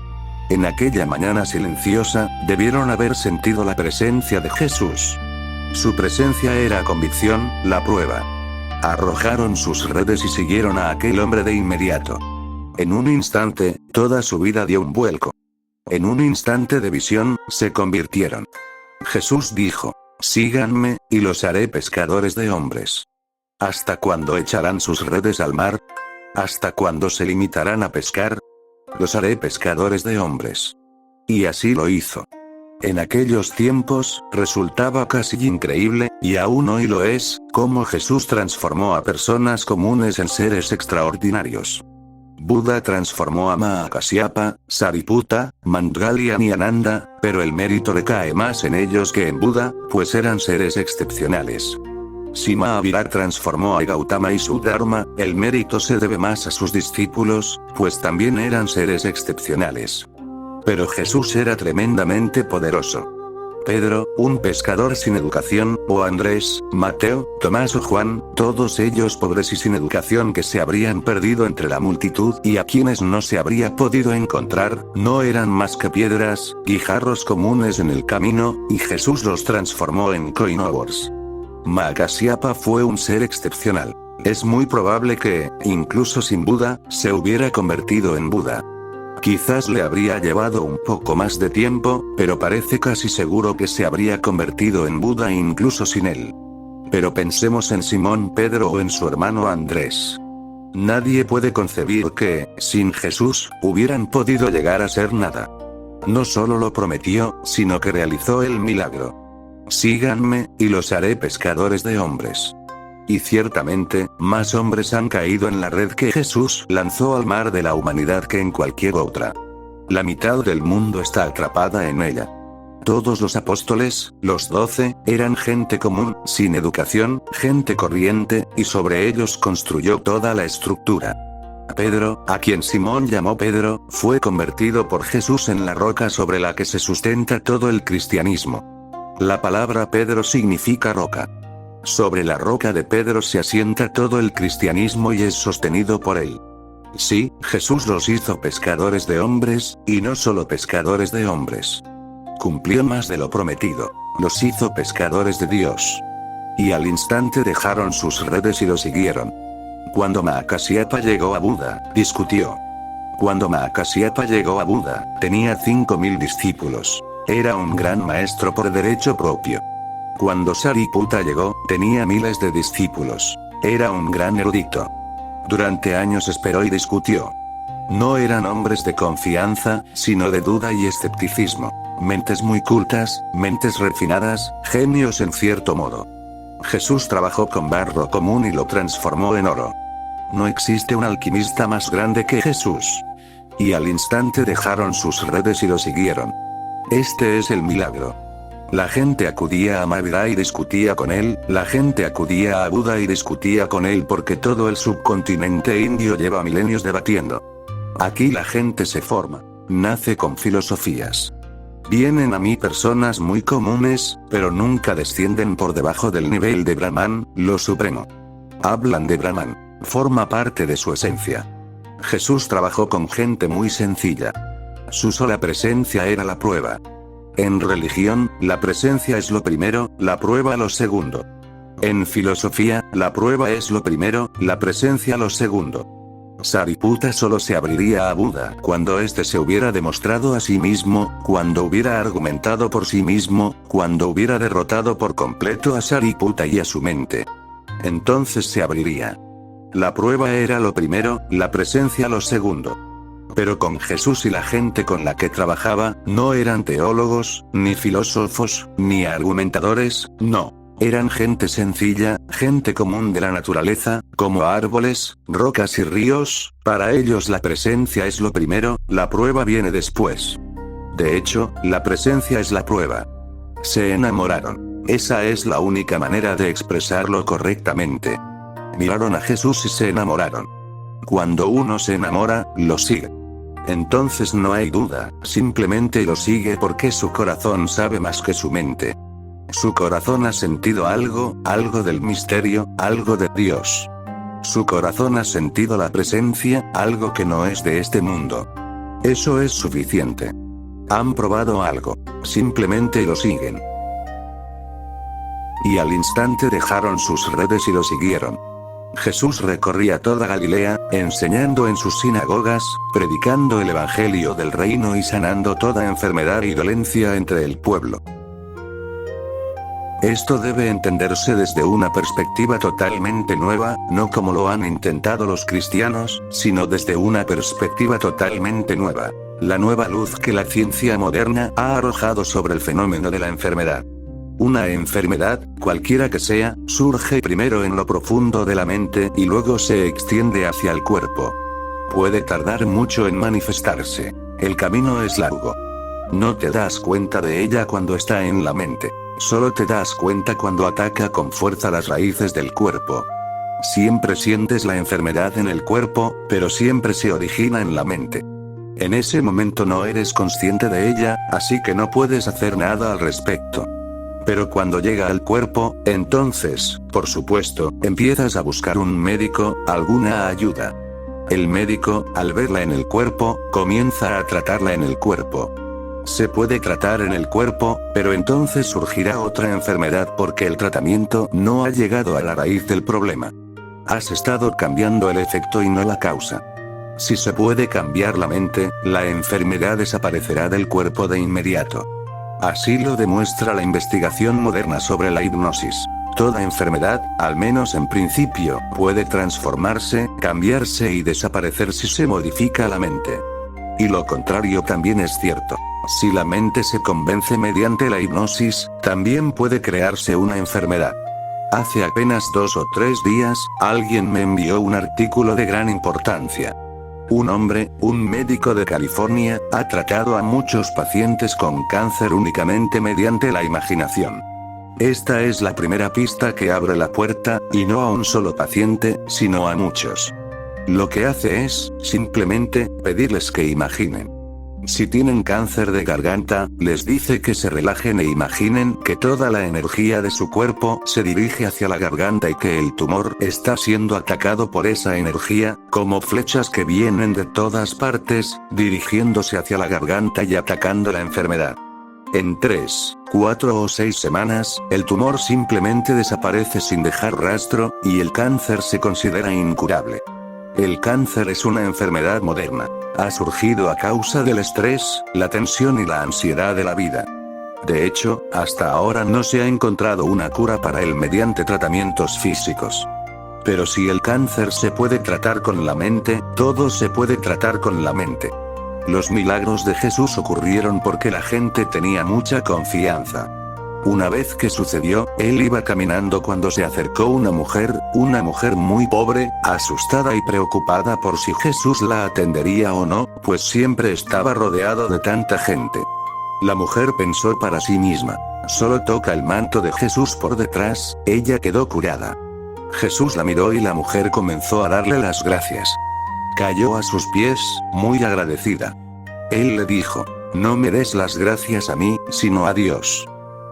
En aquella mañana silenciosa, debieron haber sentido la presencia de Jesús. Su presencia era convicción, la prueba. Arrojaron sus redes y siguieron a aquel hombre de inmediato. En un instante, toda su vida dio un vuelco. En un instante de visión, se convirtieron. Jesús dijo: síganme, y los haré pescadores de hombres. ¿Hasta cuándo echarán sus redes al mar? ¿Hasta cuándo se limitarán a pescar? Los haré pescadores de hombres. Y así lo hizo. En aquellos tiempos, resultaba casi increíble, y aún hoy lo es, cómo Jesús transformó a personas comunes en seres extraordinarios. Buda transformó a Mahakasyapa, Sariputta, Mandgalian y Ananda, pero el mérito recae más en ellos que en Buda, pues eran seres excepcionales. Si Mahavira transformó a Gautama y Sudharma, el mérito se debe más a sus discípulos, pues también eran seres excepcionales. Pero Jesús era tremendamente poderoso. Pedro, un pescador sin educación, o Andrés, Mateo, Tomás o Juan, todos ellos pobres y sin educación que se habrían perdido entre la multitud y a quienes no se habría podido encontrar, no eran más que piedras, guijarros comunes en el camino, y Jesús los transformó en coinowers. Mahakasyapa fue un ser excepcional. Es muy probable que, incluso sin Buda, se hubiera convertido en Buda. Quizás le habría llevado un poco más de tiempo, pero parece casi seguro que se habría convertido en Buda incluso sin él. Pero pensemos en Simón Pedro o en su hermano Andrés. Nadie puede concebir que, sin Jesús, hubieran podido llegar a ser nada. No solo lo prometió, sino que realizó el milagro. Síganme, y los haré pescadores de hombres. Y ciertamente, más hombres han caído en la red que Jesús lanzó al mar de la humanidad que en cualquier otra. La mitad del mundo está atrapada en ella. Todos los apóstoles, los 12, eran gente común, sin educación, gente corriente, y sobre ellos construyó toda la estructura. Pedro, a quien Simón llamó Pedro, fue convertido por Jesús en la roca sobre la que se sustenta todo el cristianismo. La palabra Pedro significa roca. Sobre la roca de Pedro se asienta todo el cristianismo y es sostenido por él. Sí, Jesús los hizo pescadores de hombres, y no solo pescadores de hombres. Cumplió más de lo prometido. Los hizo pescadores de Dios. Y al instante dejaron sus redes y lo siguieron. Cuando Mahakasyapa llegó a Buda, discutió. Cuando Mahakasyapa llegó a Buda, tenía 5.000 discípulos. Era un gran maestro por derecho propio. Cuando Sariputta llegó, tenía miles de discípulos. Era un gran erudito. Durante años esperó y discutió. No eran hombres de confianza, sino de duda y escepticismo. Mentes muy cultas, mentes refinadas, genios en cierto modo. Jesús trabajó con barro común y lo transformó en oro. No existe un alquimista más grande que Jesús. Y al instante dejaron sus redes y lo siguieron. Este es el milagro. La gente acudía a Mahavira y discutía con él, la gente acudía a Buda y discutía con él porque todo el subcontinente indio lleva milenios debatiendo. Aquí la gente se forma, nace con filosofías. Vienen a mí personas muy comunes, pero nunca descienden por debajo del nivel de Brahman, lo supremo. Hablan de Brahman, forma parte de su esencia. Jesús trabajó con gente muy sencilla. Su sola presencia era la prueba. En religión, la presencia es lo primero, la prueba lo segundo. En filosofía, la prueba es lo primero, la presencia lo segundo. Sariputta solo se abriría a Buda cuando éste se hubiera demostrado a sí mismo, cuando hubiera argumentado por sí mismo, cuando hubiera derrotado por completo a Sariputta y a su mente. Entonces se abriría. La prueba era lo primero, la presencia lo segundo. Pero con Jesús y la gente con la que trabajaba, no eran teólogos, ni filósofos, ni argumentadores, no. Eran gente sencilla, gente común de la naturaleza, como árboles, rocas y ríos. Para ellos la presencia es lo primero, la prueba viene después. De hecho, la presencia es la prueba. Se enamoraron. Esa es la única manera de expresarlo correctamente. Miraron a Jesús y se enamoraron. Cuando uno se enamora, lo sigue. Entonces no hay duda, simplemente lo sigue porque su corazón sabe más que su mente. Su corazón ha sentido algo del misterio, algo de Dios. Su corazón ha sentido la presencia, algo que no es de este mundo. Eso es suficiente. Han probado algo. Simplemente lo siguen. Y al instante dejaron sus redes y lo siguieron. Jesús recorría toda Galilea, enseñando en sus sinagogas, predicando el evangelio del reino y sanando toda enfermedad y dolencia entre el pueblo. Esto debe entenderse desde una perspectiva totalmente nueva, no como lo han intentado los cristianos, sino desde una perspectiva totalmente nueva. La nueva luz que la ciencia moderna ha arrojado sobre el fenómeno de la enfermedad. Una enfermedad, cualquiera que sea, surge primero en lo profundo de la mente y luego se extiende hacia el cuerpo. Puede tardar mucho en manifestarse. El camino es largo. No te das cuenta de ella cuando está en la mente. Solo te das cuenta cuando ataca con fuerza las raíces del cuerpo. Siempre sientes la enfermedad en el cuerpo, pero siempre se origina en la mente. En ese momento no eres consciente de ella, así que no puedes hacer nada al respecto. Pero cuando llega al cuerpo, entonces, por supuesto, empiezas a buscar un médico, alguna ayuda. El médico, al verla en el cuerpo, comienza a tratarla en el cuerpo. Se puede tratar en el cuerpo, pero entonces surgirá otra enfermedad porque el tratamiento no ha llegado a la raíz del problema. Has estado cambiando el efecto y no la causa. Si se puede cambiar la mente, la enfermedad desaparecerá del cuerpo de inmediato. Así lo demuestra la investigación moderna sobre la hipnosis. Toda enfermedad, al menos en principio, puede transformarse, cambiarse y desaparecer si se modifica la mente. Y lo contrario también es cierto. Si la mente se convence mediante la hipnosis, también puede crearse una enfermedad. Hace apenas 2 o 3 días, alguien me envió un artículo de gran importancia. Un hombre, un médico de California, ha tratado a muchos pacientes con cáncer únicamente mediante la imaginación. Esta es la primera pista que abre la puerta, y no a un solo paciente, sino a muchos. Lo que hace es, simplemente, pedirles que imaginen. Si tienen cáncer de garganta, les dice que se relajen e imaginen que toda la energía de su cuerpo se dirige hacia la garganta y que el tumor está siendo atacado por esa energía, como flechas que vienen de todas partes, dirigiéndose hacia la garganta y atacando la enfermedad. En 3, 4 o 6 semanas, el tumor simplemente desaparece sin dejar rastro, y el cáncer se considera incurable. El cáncer es una enfermedad moderna. Ha surgido a causa del estrés, la tensión y la ansiedad de la vida. De hecho, hasta ahora no se ha encontrado una cura para él mediante tratamientos físicos. Pero si el cáncer se puede tratar con la mente, todo se puede tratar con la mente. Los milagros de Jesús ocurrieron porque la gente tenía mucha confianza. Una vez que sucedió, él iba caminando cuando se acercó una mujer muy pobre, asustada y preocupada por si Jesús la atendería o no, pues siempre estaba rodeado de tanta gente. La mujer pensó para sí misma: solo toca el manto de Jesús por detrás, ella quedó curada. Jesús la miró y la mujer comenzó a darle las gracias. Cayó a sus pies, muy agradecida. Él le dijo: no me des las gracias a mí, sino a Dios.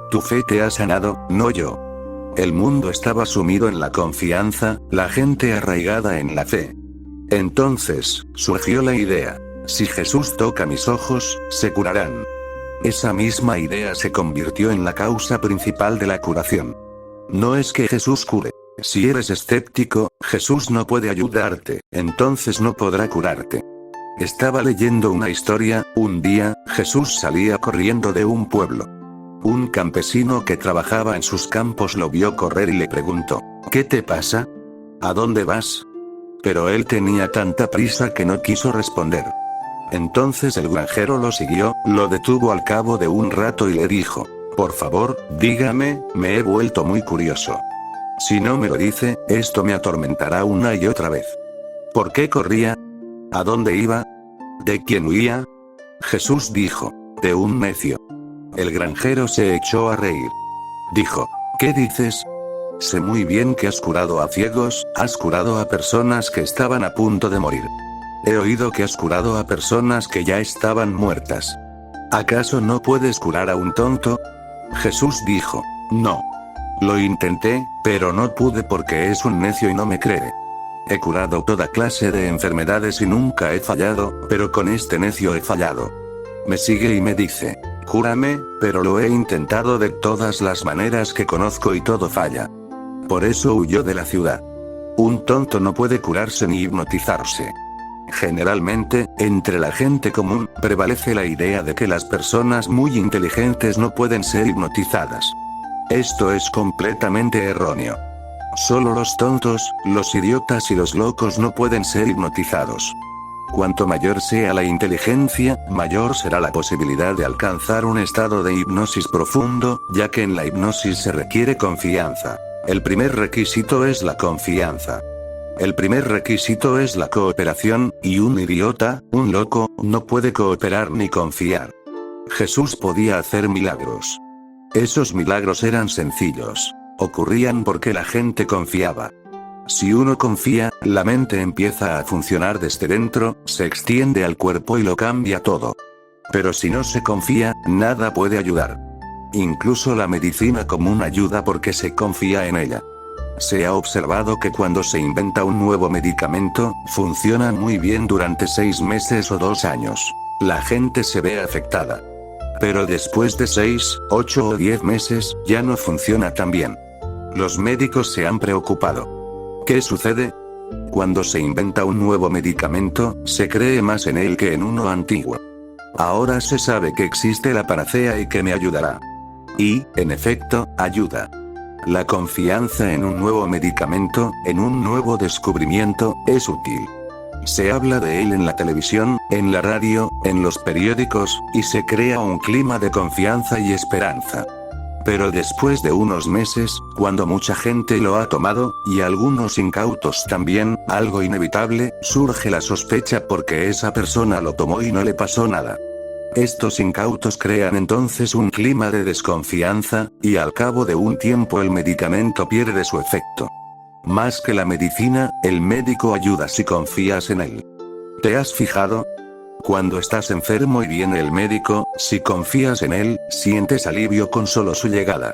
Tu fe te ha sanado, no yo. El mundo estaba sumido en la confianza, la gente arraigada en la fe. Entonces, surgió la idea: si Jesús toca mis ojos, se curarán. Esa misma idea se convirtió en la causa principal de la curación. No es que Jesús cure. Si eres escéptico, Jesús no puede ayudarte, entonces no podrá curarte. Estaba leyendo una historia. Un día, Jesús salía corriendo de un pueblo. Un campesino que trabajaba en sus campos lo vio correr y le preguntó: ¿qué te pasa? ¿A dónde vas? Pero él tenía tanta prisa que no quiso responder. Entonces el granjero lo siguió, lo detuvo al cabo de un rato y le dijo: por favor, dígame, me he vuelto muy curioso. Si no me lo dice, esto me atormentará una y otra vez. ¿Por qué corría? ¿A dónde iba? ¿De quién huía? Jesús dijo: de un necio. El granjero se echó a reír. Dijo: ¿qué dices? Sé muy bien que has curado a ciegos, has curado a personas que estaban a punto de morir. He oído que has curado a personas que ya estaban muertas. ¿Acaso no puedes curar a un tonto? Jesús dijo: no. Lo intenté, pero no pude porque es un necio y no me cree. He curado toda clase de enfermedades y nunca he fallado, pero con este necio he fallado. Me sigue y me dice: cúrame, pero lo he intentado de todas las maneras que conozco y todo falla. Por eso huyó de la ciudad. Un tonto no puede curarse ni hipnotizarse. Generalmente, entre la gente común, prevalece la idea de que las personas muy inteligentes no pueden ser hipnotizadas. Esto es completamente erróneo. Solo los tontos, los idiotas y los locos no pueden ser hipnotizados. Cuanto mayor sea la inteligencia, mayor será la posibilidad de alcanzar un estado de hipnosis profundo, ya que en la hipnosis se requiere confianza. El primer requisito es la confianza. El primer requisito es la cooperación, y un idiota, un loco, no puede cooperar ni confiar. Jesús podía hacer milagros. Esos milagros eran sencillos. Ocurrían porque la gente confiaba. Si uno confía, la mente empieza a funcionar desde dentro, se extiende al cuerpo y lo cambia todo. Pero si no se confía, nada puede ayudar. Incluso la medicina común ayuda porque se confía en ella. Se ha observado que cuando se inventa un nuevo medicamento, funciona muy bien durante 6 meses o 2 años. La gente se ve afectada. Pero después de 6, 8 o 10 meses, ya no funciona tan bien. Los médicos se han preocupado. ¿Qué sucede? Cuando se inventa un nuevo medicamento, se cree más en él que en uno antiguo. Ahora se sabe que existe la panacea y que me ayudará. Y, en efecto, ayuda. La confianza en un nuevo medicamento, en un nuevo descubrimiento, es útil. Se habla de él en la televisión, en la radio, en los periódicos, y se crea un clima de confianza y esperanza. Pero después de unos meses, cuando mucha gente lo ha tomado, y algunos incautos también, algo inevitable, surge la sospecha porque esa persona lo tomó y no le pasó nada. Estos incautos crean entonces un clima de desconfianza, y al cabo de un tiempo el medicamento pierde su efecto. Más que la medicina, el médico ayuda si confías en él. ¿Te has fijado? Cuando estás enfermo y viene el médico, si confías en él, sientes alivio con solo su llegada.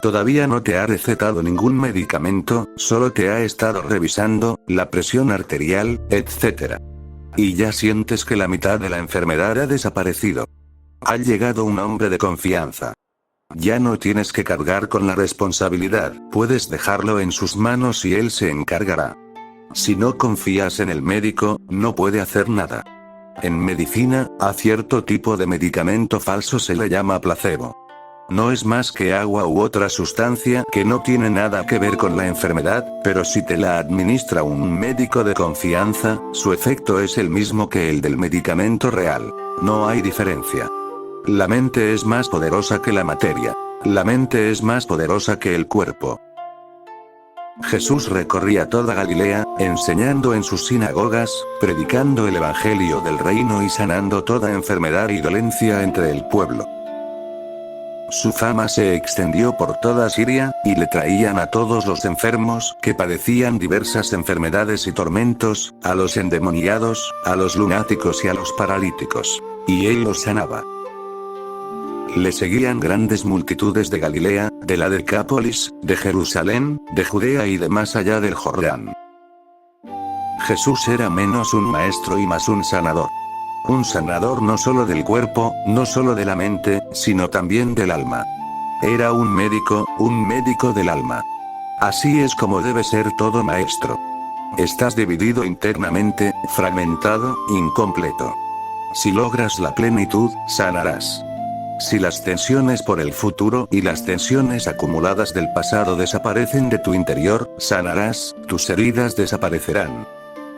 Todavía no te ha recetado ningún medicamento, solo te ha estado revisando la presión arterial, etc. Y ya sientes que la mitad de la enfermedad ha desaparecido. Ha llegado un hombre de confianza. Ya no tienes que cargar con la responsabilidad, puedes dejarlo en sus manos y él se encargará. Si no confías en el médico, no puede hacer nada. En medicina, a cierto tipo de medicamento falso se le llama placebo. No es más que agua u otra sustancia que no tiene nada que ver con la enfermedad, pero si te la administra un médico de confianza, su efecto es el mismo que el del medicamento real. No hay diferencia. La mente es más poderosa que la materia. La mente es más poderosa que el cuerpo. Jesús recorría toda Galilea, enseñando en sus sinagogas, predicando el evangelio del reino y sanando toda enfermedad y dolencia entre el pueblo. Su fama se extendió por toda Siria, y le traían a todos los enfermos que padecían diversas enfermedades y tormentos, a los endemoniados, a los lunáticos y a los paralíticos. Y él los sanaba. Le seguían grandes multitudes de Galilea, de la Decápolis, de Jerusalén, de Judea y de más allá del Jordán. Jesús era menos un maestro y más un sanador. Un sanador no solo del cuerpo, no solo de la mente, sino también del alma. Era un médico del alma. Así es como debe ser todo maestro. Estás dividido internamente, fragmentado, incompleto. Si logras la plenitud, sanarás. Si las tensiones por el futuro y las tensiones acumuladas del pasado desaparecen de tu interior, sanarás, tus heridas desaparecerán.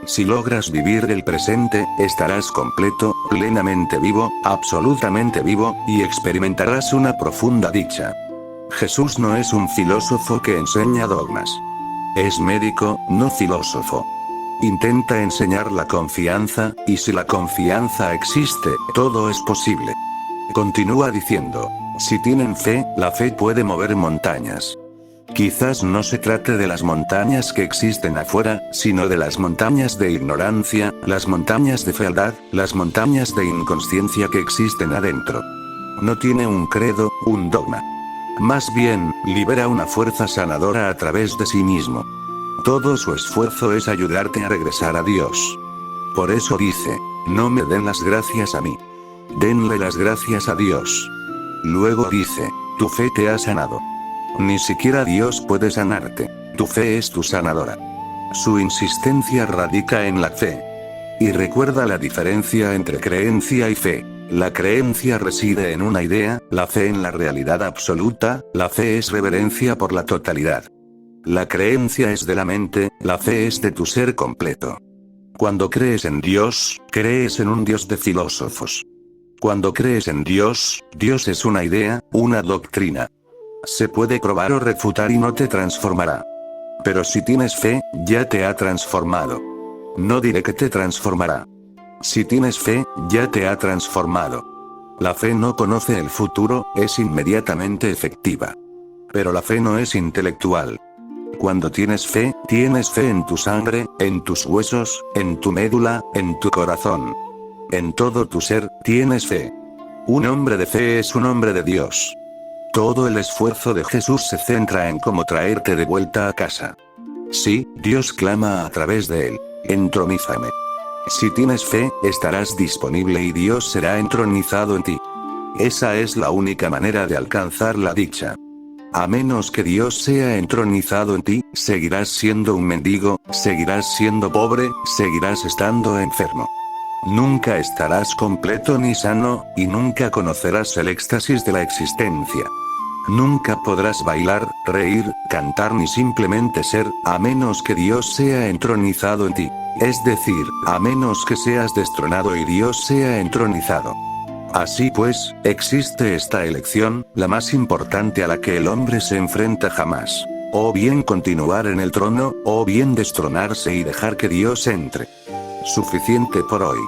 Si logras vivir el presente, estarás completo, plenamente vivo, absolutamente vivo, y experimentarás una profunda dicha. Jesús no es un filósofo que enseña dogmas. Es médico, no filósofo. Intenta enseñar la confianza, y si la confianza existe, todo es posible. Continúa diciendo, si tienen fe, la fe puede mover montañas. Quizás no se trate de las montañas que existen afuera, sino de las montañas de ignorancia, las montañas de fealdad, las montañas de inconsciencia que existen adentro. No tiene un credo, un dogma. Más bien, libera una fuerza sanadora a través de sí mismo. Todo su esfuerzo es ayudarte a regresar a Dios. Por eso dice, no me den las gracias a mí. Denle las gracias a Dios. Luego dice, tu fe te ha sanado. Ni siquiera Dios puede sanarte. Tu fe es tu sanadora. Su insistencia radica en la fe. Y recuerda la diferencia entre creencia y fe. La creencia reside en una idea, la fe en la realidad absoluta, la fe es reverencia por la totalidad. La creencia es de la mente, la fe es de tu ser completo. Cuando crees en Dios, crees en un Dios de filósofos. Cuando crees en Dios, Dios es una idea, una doctrina. Se puede probar o refutar y no te transformará. Pero si tienes fe, ya te ha transformado. No diré que te transformará. Si tienes fe, ya te ha transformado. La fe no conoce el futuro, es inmediatamente efectiva. Pero la fe no es intelectual. Cuando tienes fe en tu sangre, en tus huesos, en tu médula, en tu corazón. En todo tu ser, tienes fe. Un hombre de fe es un hombre de Dios. Todo el esfuerzo de Jesús se centra en cómo traerte de vuelta a casa. Sí, Dios clama a través de él, entronízame. Si tienes fe, estarás disponible y Dios será entronizado en ti. Esa es la única manera de alcanzar la dicha. A menos que Dios sea entronizado en ti, seguirás siendo un mendigo, seguirás siendo pobre, seguirás estando enfermo. Nunca estarás completo ni sano, y nunca conocerás el éxtasis de la existencia. Nunca podrás bailar, reír, cantar ni simplemente ser, a menos que Dios sea entronizado en ti. Es decir, a menos que seas destronado y Dios sea entronizado. Así pues, existe esta elección, la más importante a la que el hombre se enfrenta jamás. O bien continuar en el trono, o bien destronarse y dejar que Dios entre. Suficiente por hoy.